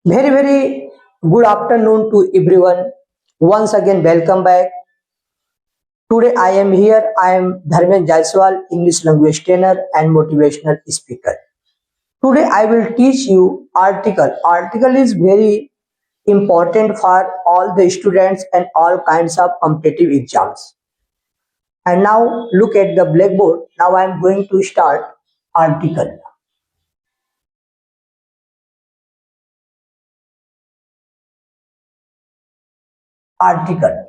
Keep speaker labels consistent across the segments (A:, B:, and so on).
A: Very good afternoon to everyone. Once again, welcome back. Today I am here. I am Dharmen Jaiswal, English language trainer and motivational speaker. Today I will teach you article. Article is very important for all the students and all kinds of competitive exams. And now look at the blackboard. Now I am going to start article. Article.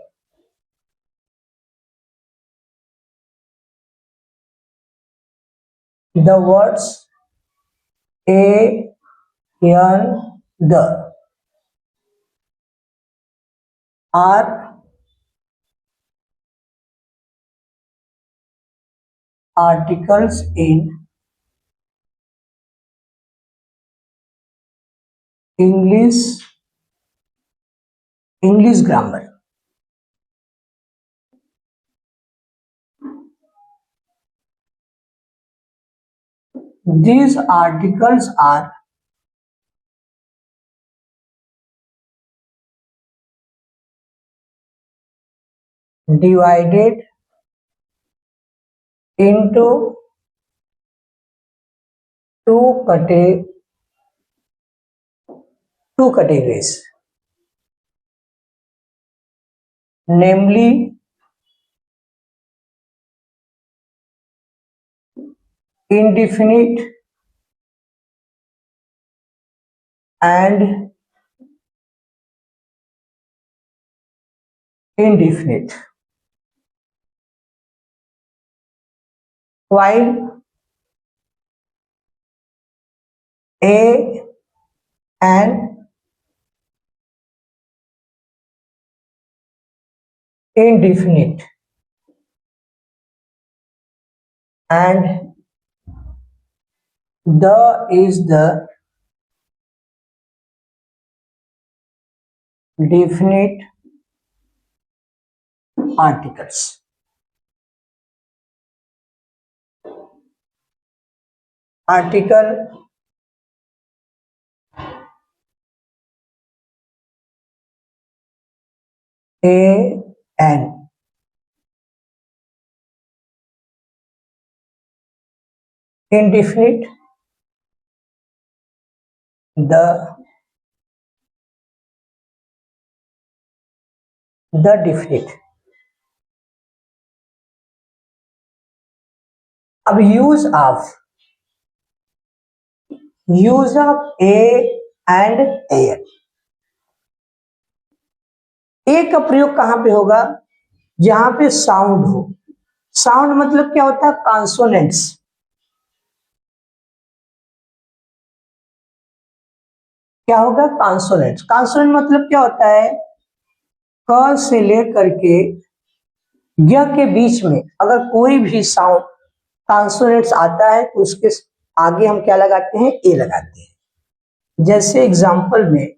A: The words a, n, the are articles in English grammar. These articles are divided into two categories, namely indefinite and indefinite. While a and indefinite and the is the definite articles. Article a and indefinite the definite. अब use of a and an. ए का प्रयोग कहां पे होगा? जहां पे sound हो. Sound मतलब क्या होता है? कॉन्सोनेंट्स. क्या होगा? कॉन्सोनेंट्स. कॉन्सोनेंट मतलब क्या होता है? क से लेकर के य के बीच में अगर कोई भी साउंड कॉन्सोनेंट्स आता है तो उसके आगे हम क्या लगाते हैं? ए लगाते हैं. जैसे एग्जांपल में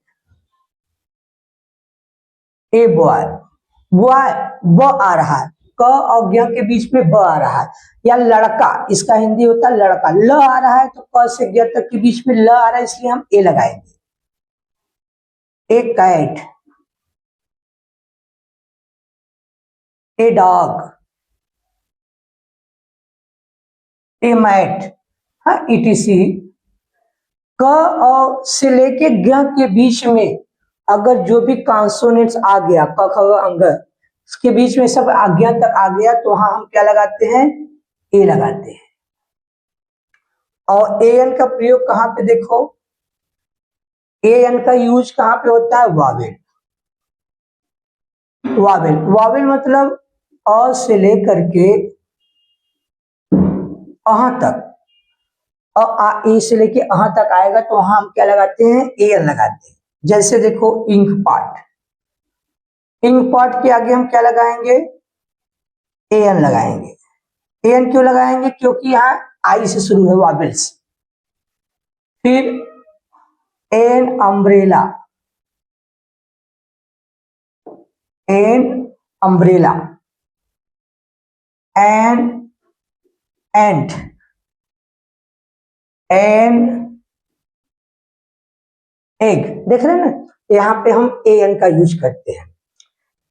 A: ए बॉय, बॉय ब आ रहा है, क और ज्ञ के बीच में ब आ रहा है. या लड़का, इसका हिंदी होता है लड़का. ल आ रहा है तो क से ज्ञ तक के बीच में ल आ रहा है, इसलिए हम ए लगाएंगे. A cat, a dog, a mat, हाँ ईटीसी. क और से लेके ज्ञ के बीच में अगर जो भी कॉन्सोनेंट्स आ गया, क ख ग अंग, इसके बीच में सब आज्ञा तक आ गया तो वहां हम क्या लगाते हैं? ए लगाते हैं. और ए एन का प्रयोग कहां पे? देखो, ए एन का यूज कहां पे होता है? वावेल. वावेल, वावेल मतलब अ से लेकर के अहां तक, आ ए से लेके अहां तक आएगा तो वहां हम क्या लगाते हैं? ए एन लगाते हैं. जैसे देखो इंक पार्ट, इंक पार्ट के आगे हम क्या लगाएंगे? ए एन लगाएंगे. ए एन क्यों लगाएंगे? क्योंकि यहाँ आई से शुरू है वावेल्स. फिर an umbrella, an umbrella, an ant, an egg, देख रहे हैं ना, यहाँ पे हम ए एन का यूज करते हैं।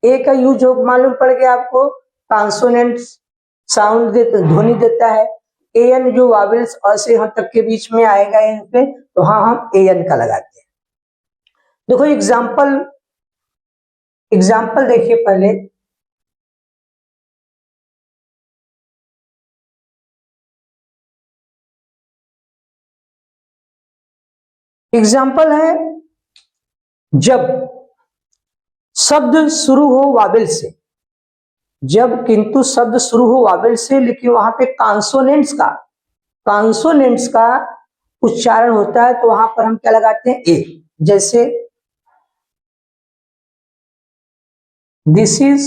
A: ए का यूज हो मालूम पड़ गया आपको, कॉन्सोनेंट साउंड ध्वनि देता है। ए एन जो वावेल्स अ से ह तक के बीच में आएगा यहाँ पे, तो हाँ हम ए एन का लगाते हैं। देखो एग्जाम्पल देखिए पहले। एग्जाम्पल है, जब शब्द शुरू हो वावेल से, जब किंतु शब्द शुरू हो वावेल से लेकिन वहां पे कॉन्सोनेंट्स का उच्चारण होता है, तो वहां पर हम क्या लगाते हैं, ए। जैसे दिस इज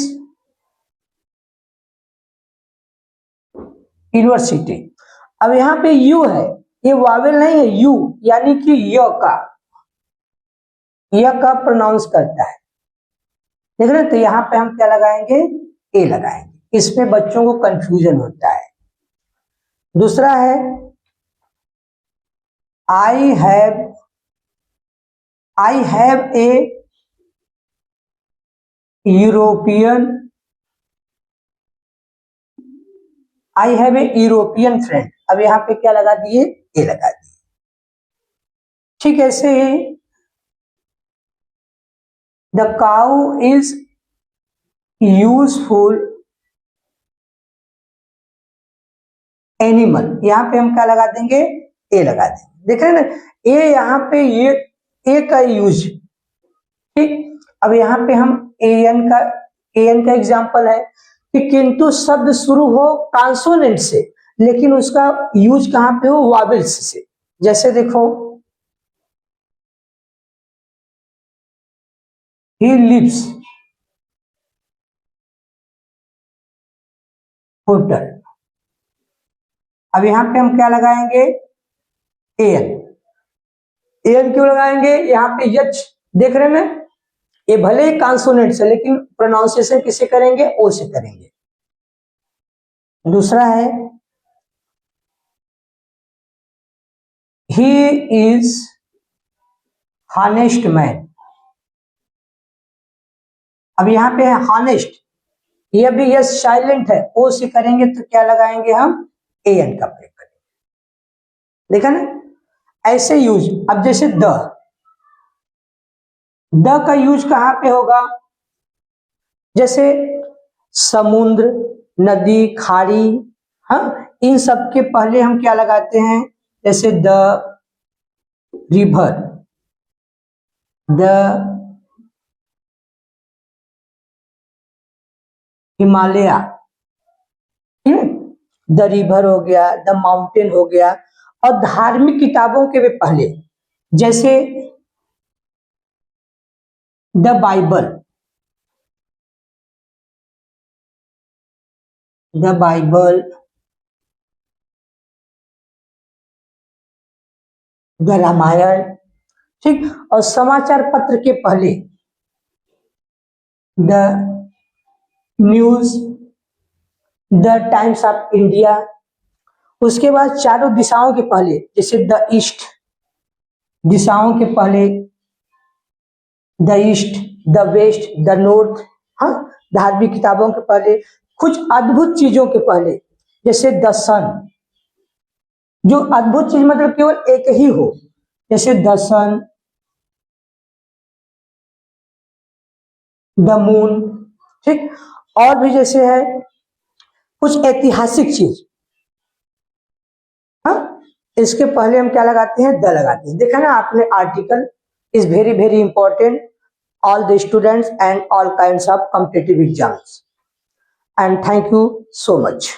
A: यूनिवर्सिटी। अब यहाँ पे यू है, ये वावेल नहीं है, यू यानी कि य का प्रोनाउंस करता है, देख रहे हैं। तो यहाँ पे हम क्या लगाएंगे, ए लगाएंगे। इसमें बच्चों को कंफ्यूजन होता है। दूसरा है, I have a European friend. अब यहाँ पे क्या लगा दिए, ए लगा दिए। ठीक ऐसे ही the cow is useful animal, यहाँ पे हम क्या लगा देंगे, ए लगा देंगे। देख रहे हैं ना, ए यहाँ पे ये ए का यूज। ठीक, अब यहाँ पे हम एन का एग्जांपल है कि किंतु शब्द शुरू हो कॉन्सोनेंट से लेकिन उसका यूज कहां पे हो, वावेल्स से। जैसे देखो, ही लिव्स होटल। अब यहाँ पे हम क्या लगाएंगे, एन क्यों लगाएंगे, यहाँ पे यच, देख रहे हैं, ये भले ही कॉन्सोनेंट से लेकिन प्रोनाउंसिएशन किसे करेंगे, ओ से करेंगे। दूसरा है, ही इज हॉनेस्ट मैन। अब यहाँ पे है हॉनेस्ट, ये भी यस साइलेंट है, ओ से करेंगे तो क्या लगाएंगे हम, ए एन का प्रयोग करेंगे। देखा ना, ऐसे यूज। अब जैसे द का यूज कहां पे होगा, जैसे समुद्र, नदी, खाड़ी, हाँ, इन सब के पहले हम क्या लगाते हैं, जैसे the river, the Himalaya, the river हो गया, द माउंटेन हो गया। और धार्मिक किताबों के भी पहले, जैसे द बाइबल, द रामायण। ठीक, और समाचार पत्र के पहले the news, the times of India. उसके बाद चारों दिशाओं के पहले, जैसे द ईस्ट, दिशाओं के पहले the east, the west, the north. हाँ, धार्मिक किताबों के पहले, कुछ अद्भुत चीजों के पहले, जैसे द सन, जो अद्भुत चीज मतलब केवल एक ही हो, जैसे द सन, द मून। ठीक, और भी जैसे है कुछ ऐतिहासिक चीज, हाँ, इसके पहले हम क्या लगाते हैं, द लगाते हैं। देखा ना आपने, article is very very important all the students and all kinds of competitive exams, and thank you so much.